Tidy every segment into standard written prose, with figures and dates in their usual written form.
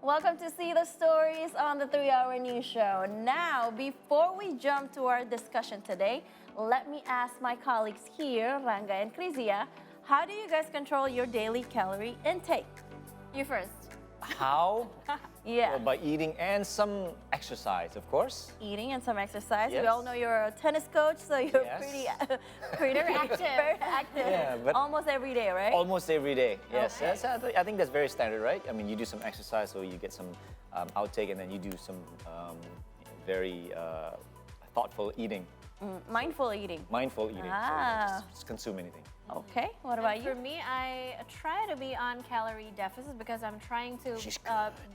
Welcome to See the Stories on the 3 Hour News Show. Now, before we jump to our discussion today, let me ask my colleagues here, Ranga and Krizia, how do you guys control your daily calorie intake? You first. How? Yeah. Well, by eating and some exercise, of course. Eating and some exercise. Yes. We all know you're a tennis coach, so you're Yes. pretty active. Very active. Yeah, but almost every day, right? Almost every day. Yes, Okay. I think that's very standard, right? I mean, you do some exercise, so you get some outtake, and then you do some very thoughtful eating, Mindful eating. mindful eating. So Ah. just consume anything. Okay. What about For you? me, I try to be on calorie deficit because I'm trying to She's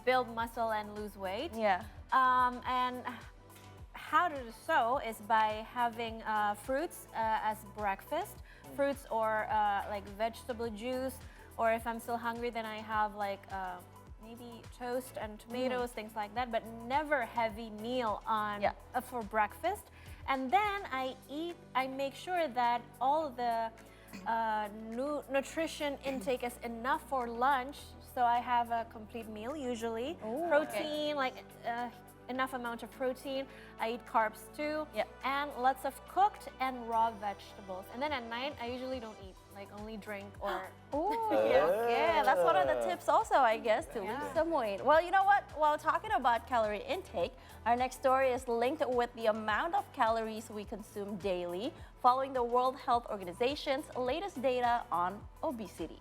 build muscle and lose weight. Yeah. And how to do so is by having fruits as breakfast, fruits or like vegetable juice, or if I'm still hungry, then I have like maybe toast and tomatoes, things like that, but never heavy meal on Yeah. for breakfast. And then I make sure that all of the nutrition intake is enough for lunch. So I have a complete meal usually. Ooh, Protein, like enough amount of protein. I eat carbs too. Yeah. And lots of cooked and raw vegetables. And then at night, I usually don't eat, like only drink or Ooh, yeah, that's one of the tips also, I guess, to lose some weight. Well, you know what? While talking about calorie intake, our next story is linked with the amount of calories we consume daily, following the World Health Organization's latest data on obesity.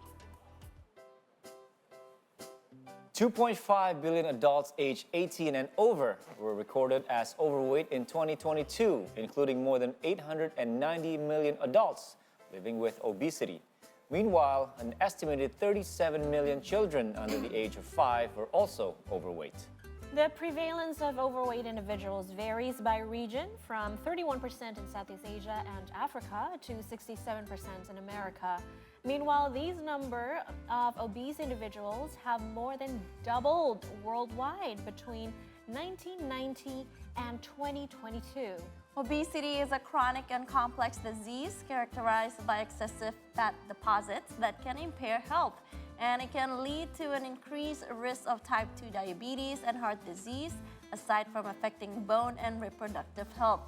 2.5 billion adults aged 18 and over were recorded as overweight in 2022, including more than 890 million adults living with obesity. Meanwhile, an estimated 37 million children under the age of 5 were also overweight. The prevalence of overweight individuals varies by region, from 31% in Southeast Asia and Africa to 67% in America. Meanwhile, these number of obese individuals have more than doubled worldwide between 1990 and 2022. Obesity is a chronic and complex disease characterized by excessive fat deposits that can impair health, and it can lead to an increased risk of type 2 diabetes and heart disease, aside from affecting bone and reproductive health.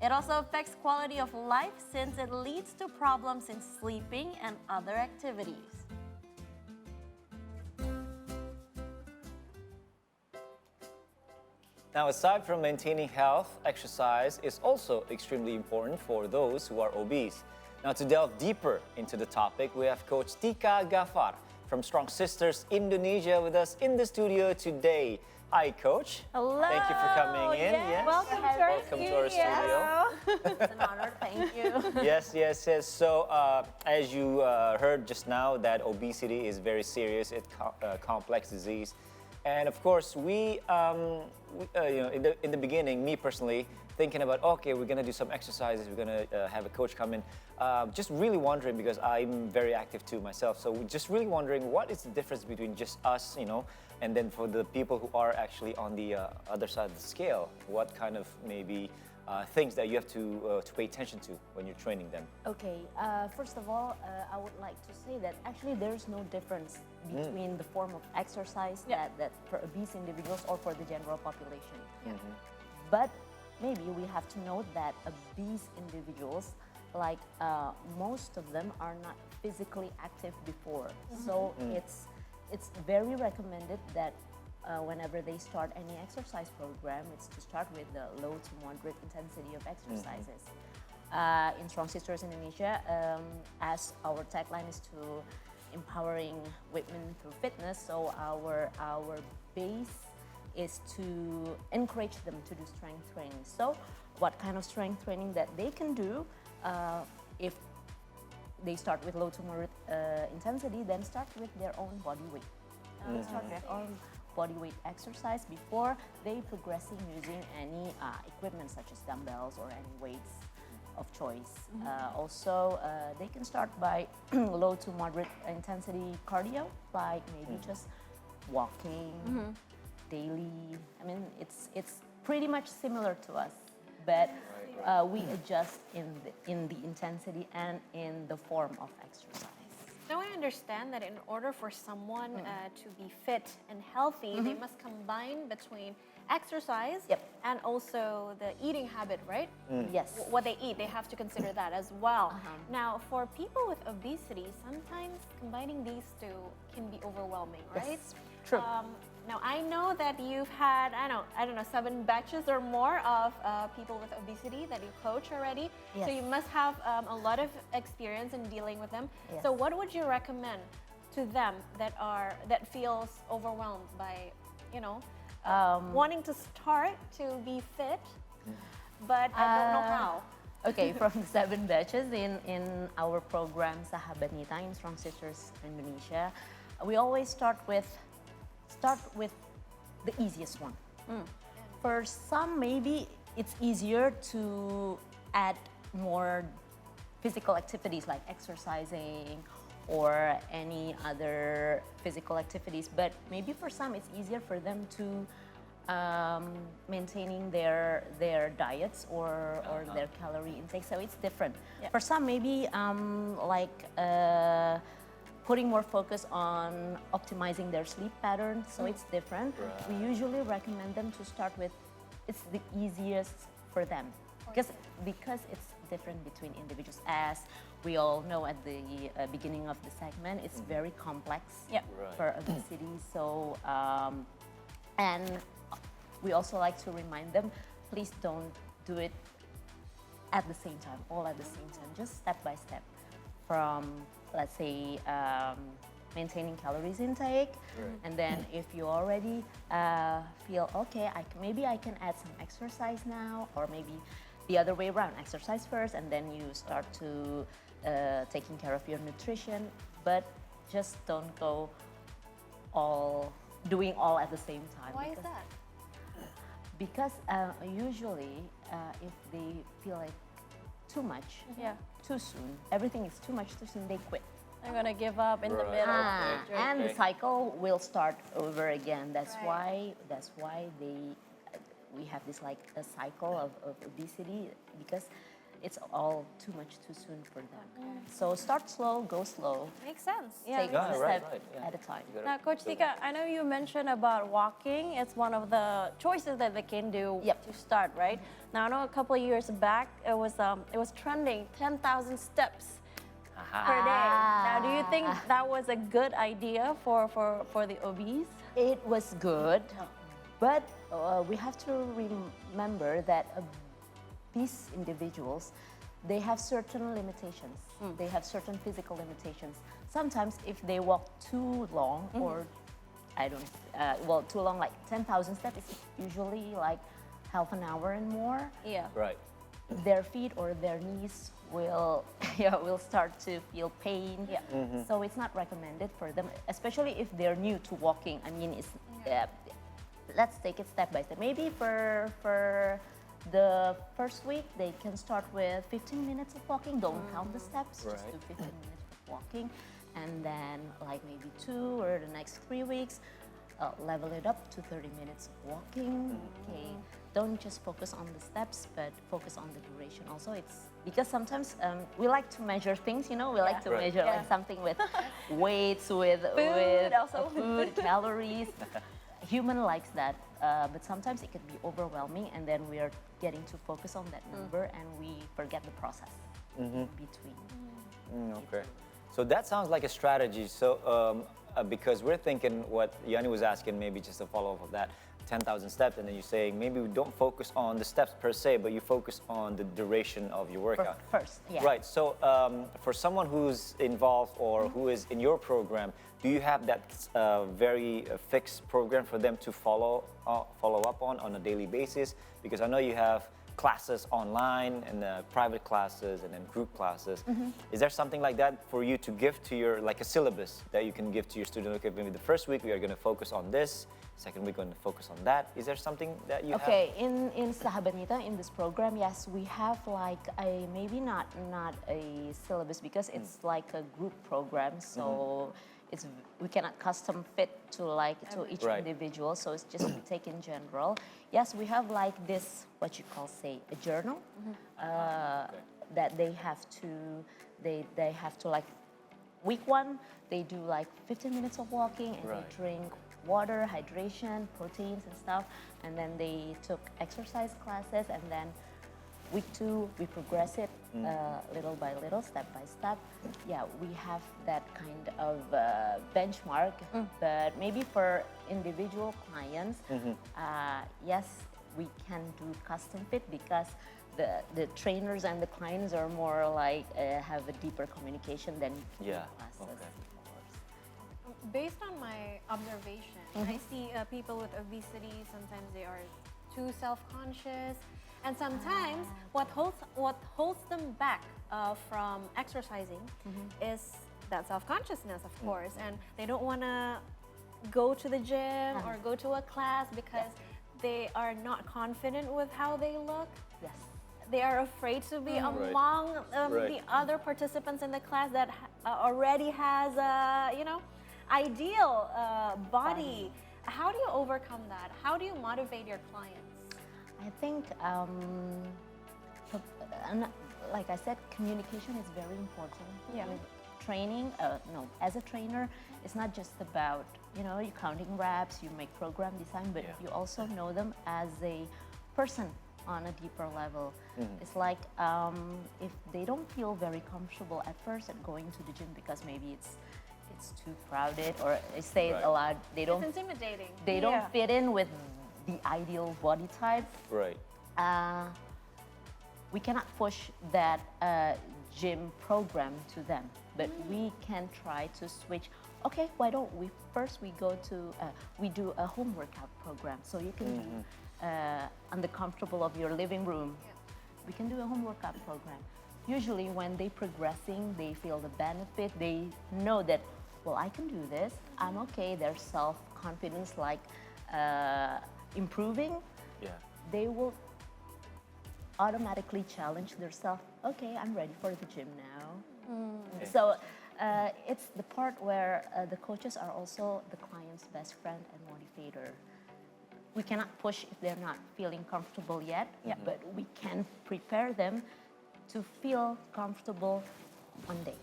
It also affects quality of life since it leads to problems in sleeping and other activities. Now, aside from maintaining health, exercise is also extremely important for those who are obese. Now, to delve deeper into the topic, we have Coach Tika Gaffar from Strong Sisters Indonesia with us in the studio today. Hi, Coach. Hello. Thank you for coming in. Yes. Welcome to our Welcome to our studio. It's an honor. Thank you. Yes. So, as you heard just now, that obesity is very serious. It's a complex disease. And of course, we in the beginning, me personally, thinking about, okay, we're gonna do some exercises, we're gonna have a coach come in, just really wondering, because I'm very active too myself, so just really wondering what is the difference between just us, and then for the people who are actually on the other side of the scale, what kind of maybe things that you have to pay attention to when you're training them. Okay, first of all, I would like to say that actually there is no difference between the form of exercise that for obese individuals or for the general population. But maybe we have to note that obese individuals, like most of them are not physically active before. So it's very recommended that whenever they start any exercise program, it's to start with the low to moderate intensity of exercises. In Strong Sisters Indonesia, as our tagline is to empowering women through fitness, so our base is to encourage them to do strength training. So what kind of strength training that they can do, if they start with low to moderate intensity, then start with their own body weight. Start with their own body weight exercise before they progressing using any equipment such as dumbbells or any weights of choice. Also, they can start by low to moderate intensity cardio, like maybe just walking daily. I mean, it's pretty much similar to us, but we adjust in the intensity and in the form of exercise. Now I understand that in order for someone to be fit and healthy, they must combine between exercise Yep. and also the eating habit, right? Yes. What they eat, they have to consider that as well. Now, for people with obesity, sometimes combining these two can be overwhelming, right? Yes, true. Now, I know that you've had, I don't know, 7 batches or more of people with obesity that you coach already. So Yes. you must have a lot of experience in dealing with them. Yes. So what would you recommend to them that feels overwhelmed by, wanting to start to be fit, but I don't know how? Okay, from the 7 batches in our program Sahabat Nita in Strong Sisters Indonesia, we always start with the easiest one. For some, maybe it's easier to add more physical activities like exercising or any other physical activities, but maybe for some it's easier for them to maintaining their diets or their calorie intake, so it's different. Yeah. For some, maybe putting more focus on optimizing their sleep pattern, so it's different. We usually recommend them to start with, it's the easiest for them, because it's different between individuals. As we all know at the beginning of the segment, it's very complex Yep. Right. for obesity. So, and we also like to remind them, please don't do it at the same time, all at the same time, just step by step. From, let's say, maintaining calories intake, and then if you already feel, okay, maybe I can add some exercise now, or maybe the other way around, exercise first, and then you start to taking care of your nutrition, but just don't go doing all at the same time. Why is that? Because usually, if they feel like too much, Yeah. too soon, everything is too much too soon, they quit. They're gonna give up in the Right. middle. Okay. And the Okay. cycle will start over again. That's Right. why we have this like a cycle of obesity, because it's all too much too soon for them. So start slow, go slow, Makes sense. Yeah. take Yeah, one right, step right, yeah. at a time. You gotta Now, Coach build Tika, I know you mentioned about walking. It's one of the choices that they can do Yep. to start, right? Now, I know a couple of years back, it was trending 10,000 steps per day. Now, do you think that was a good idea for the obese? It was good, but we have to remember that these individuals, they have certain limitations. They have certain physical limitations. Sometimes if they walk too long, or too long, like 10,000 steps is usually like half an hour and more, Yeah. Right. their feet or their knees will will start to feel pain. Yeah. So it's not recommended for them, especially if they're new to walking. I mean, let's take it step by step. Maybe for the first week, they can start with 15 minutes of walking. Don't count the steps, just Right. do 15 minutes of walking. And then like maybe 2 or the next 3 weeks, level it up to 30 minutes of walking. Okay. Don't just focus on the steps, but focus on the duration also. It's because sometimes we like to measure things, we like to Right. measure Yeah. like something with weights, with also. food, calories. Human likes that, but sometimes it can be overwhelming, and then we are getting to focus on that number, and we forget the process in between. Okay. So that sounds like a strategy. So because we're thinking what Yanni was asking, maybe just a follow-up of that, 10,000 steps, and then you're saying maybe we don't focus on the steps per se, but you focus on the duration of your workout. First, yeah. Right. So for someone who's involved or who is in your program, do you have that very fixed program for them to follow up on a daily basis? Because I know you have classes online and private classes and then group classes. Is there something like that for you to give to your, like a syllabus that you can give to your student? Okay, maybe the first week we are going to focus on this, second week we're going to focus on that. Is there something that you have? Okay, in Sahabat Nita, in this program, yes, we have like maybe not a syllabus, because it's like a group program, so we cannot custom fit to each Right. individual, so it's just we take in general. Yes, we have like this, what you call, say, a journal that they have to like week 1, they do like 15 minutes of walking and Right. they drink water, hydration, proteins and stuff. And then they took exercise classes, and then week 2, we progress it little by little, step by step. Yeah, we have that kind of benchmark, but maybe for individual clients, yes, we can do custom fit because the trainers and the clients are more like have a deeper communication than Yeah. classes. Okay. Based on my observation, I see people with obesity, sometimes they are too self-conscious, and sometimes what holds them back from exercising is that self-consciousness, of course, and they don't want to go to the gym or go to a class because they are not confident with how they look. Yes. They are afraid to be Right. among Right. the other participants in the class that already has a, ideal body. How do you overcome that? How do you motivate your clients? I think, like I said, communication is very important. Yeah. With training, as a trainer, it's not just about, you counting reps, you make program design, but Yeah. you also know them as a person on a deeper level. It's like if they don't feel very comfortable at first at going to the gym because maybe it's too crowded, or I say it Right. a lot, they don't It's intimidating. they don't fit in with the ideal body type. Right. We cannot push that gym program to them, but we can try to switch. Okay, why don't we first we do a home workout program, so you can do on the comfortable of your living room. We can do a home workout program. Usually when they progressing, they feel the benefit. They know that, well, I can do this. I'm okay. Their self-confidence improving. Yeah. They will automatically challenge themselves. Okay, I'm ready for the gym now. So it's the part where the coaches are also the client's best friend and motivator. We cannot push if they're not feeling comfortable yet, but we can prepare them to feel comfortable one day.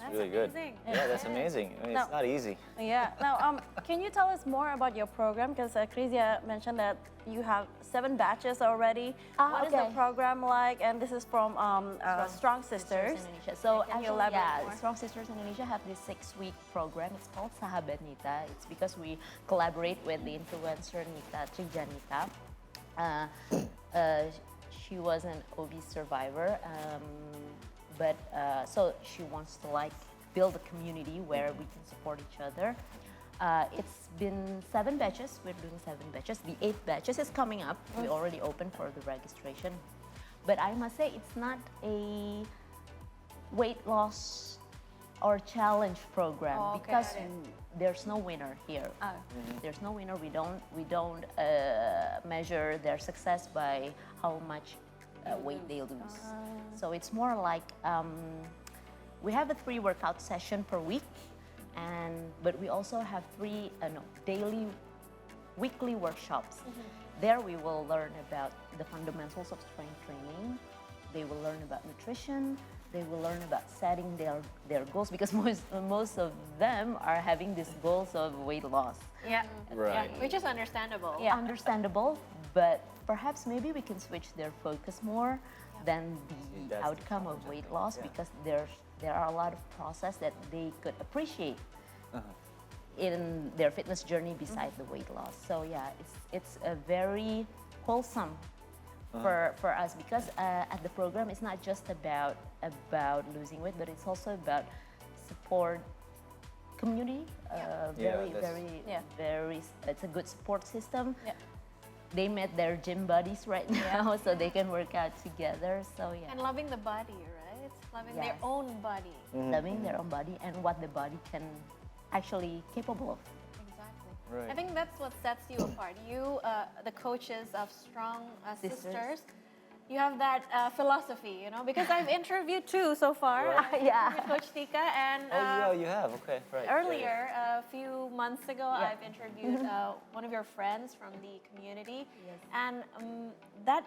That's really good. amazing. Yeah, that's amazing. I mean, it's No. not easy. Yeah. Now, can you tell us more about your program? Because Chrysia mentioned that you have 7 batches already. What is the okay. program like? And this is from Strong Sisters. Indonesia. So Can you actually, elaborate more? Strong Sisters Indonesia have this 6-week program. It's called Sahabat Nita. It's because we collaborate with the influencer Nita Trijanita. She was an obese survivor, but so she wants to build a community where we can support each other. It's been 7 batches. We're doing 7 batches. The 8th batches is coming up. We already opened for the registration. But I must say, it's not a weight loss or challenge program Oh, okay, because got it. there's no winner here. There's no winner. We don't measure their success by how much weight they lose. So it's more like we have a 3 workout session per week, but we also have 3 weekly workshops. There we will learn about the fundamentals of strength training. They will learn about nutrition. They will learn about setting their goals, because most of them are having these goals of weight loss. Yeah. Right. Yeah, which is understandable. Yeah. Understandable, but perhaps maybe we can switch their focus more than the That's the outcome of challenge, I weight think. loss, Yeah. because there are a lot of process that they could appreciate in their fitness journey beside the weight loss. So yeah, it's a very wholesome for us, because at the program it's not just about losing weight, but it's also about support community. Yeah, that's- Very. It's a good support system. Yeah. They met their gym buddies right now, so they can work out together. So yeah, And loving the body, right? Loving their Yes. own body. loving their own body and what the body can actually capable of. Exactly. Right. I think that's what sets you apart. You, the coaches of Strong Sisters, you have that philosophy, because I've interviewed 2 so far. Right. I've interviewed Coach Tika, and Oh, you have. Okay, right. earlier, a few months ago, Yeah. I've interviewed one of your friends from the community, Yes. and that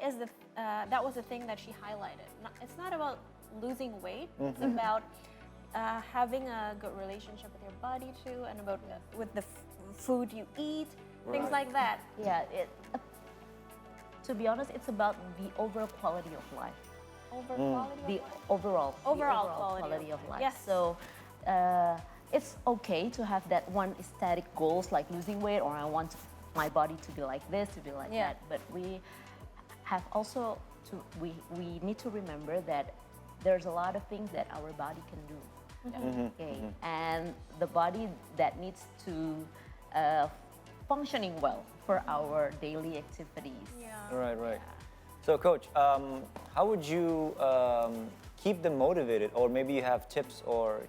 was the thing that she highlighted. It's not about losing weight; it's about having a good relationship with your body too, and about with the food you eat, things Right. like that. Yeah, to be honest, it's about the overall quality of life. Over quality. The of life? overall quality quality of of life. life. Yes. So it's okay to have that one aesthetic goals like losing weight, or I want my body to be like this, to be like Yeah. that. But we have also we need to remember that there's a lot of things that our body can do. Okay, and the body that needs to functioning well for our daily activities. Yeah. Right, right. So, Coach, how would you keep them motivated, or maybe you have tips or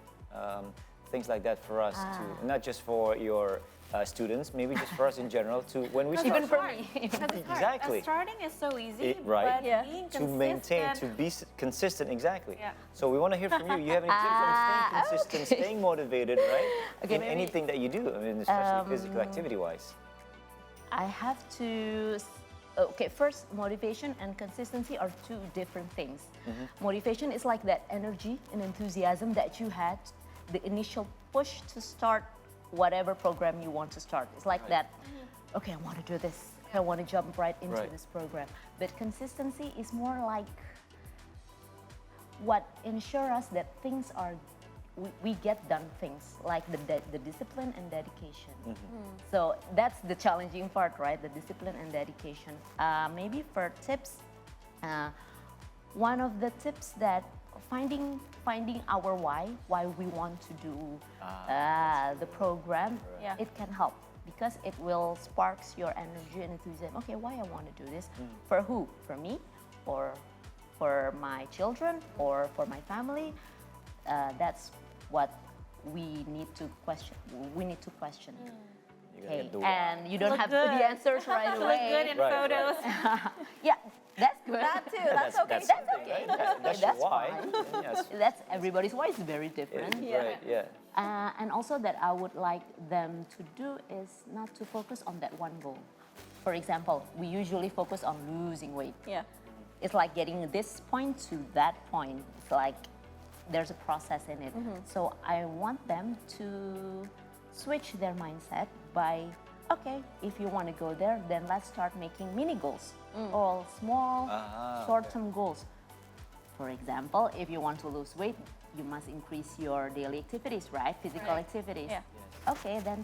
things like that for us to, not just for your students, maybe just for us in general, to when we start Even for me. Because it's hard. Exactly. Starting is so easy, Right. but Yeah. being to maintain, to consistent- be consistent, exactly. Yeah. So we want to hear from you. You have any tips on staying consistent, okay. staying motivated, right? Okay, in maybe, anything that you do, I mean, especially physical activity-wise. I have to. Okay, first, motivation and consistency are two different things. Motivation is like that energy and enthusiasm that you had, the initial push to start whatever program you want to start. It's like that. Okay, I want to do this. I want to jump right into Right. this program. But consistency is more like what ensure us that things are we get done things like the discipline and dedication. So that's the challenging part, right? The discipline and dedication. Maybe for tips, one of the tips that finding our why we want to do the program, Yeah. it can help because it will sparks your energy and enthusiasm. Okay, why I want to do this? For who? For me, or for my children, or for my family? That's what we need to question. We need to question. You gotta Okay, get the why. and you don't Look have good. the answers right Look away. good in Right, photos. Yeah, that's good. That too. That's okay. That's something, okay. right? That's your That's why. fine. Yes. That's everybody's why is very different. Right, yeah. And also that I would like them to do is not to focus on that one goal. For example, we usually focus on losing weight. Yeah. It's like getting this point to that point. It's like there's a process in it. So I want them to switch their mindset by, okay, if you want to go there, then let's start making mini goals or small, short-term goals. For example, if you want to lose weight, you must increase your daily activities, right? Physical Right. activities. Yeah. Okay, then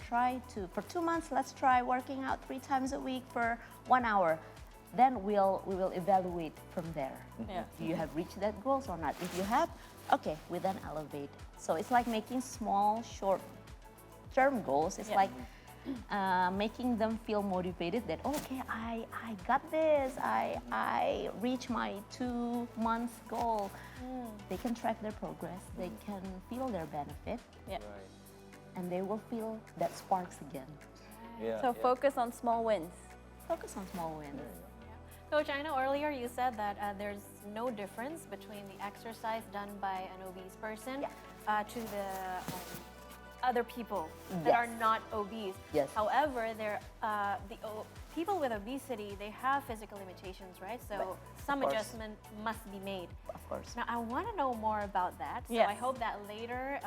for 2 months, let's try working out 3 times a week for 1 hour. Then we will evaluate from there. Yeah. Do you have reached that goals or not? If you have, okay, we then elevate. So it's like making small, short-term goals. It's Yeah. like making them feel motivated that, okay, I got this. I reached my 2 months goal. They can track their progress. They can feel their benefit, Yeah. Right. and they will feel that sparks again. Yeah. So yeah. focus on small wins. Focus on small wins. Coach, I know earlier you said that there's no difference between the exercise done by an obese person to the other people that Yes. are not obese. Yes. However, people with obesity, they have physical limitations, right? So Right. some Of course. adjustment must be made. Of course. Now, I want to know more about that. So Yes. I hope that later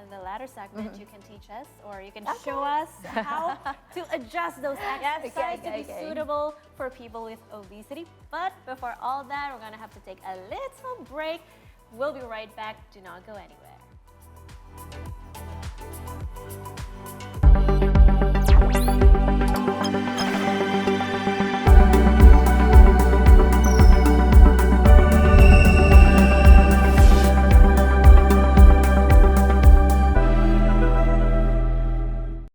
in the latter segment, you can teach us or you can show us how to adjust those exercises to be okay. suitable for people with obesity. But before all that, we're going to have to take a little break. We'll be right back. Do not go anywhere.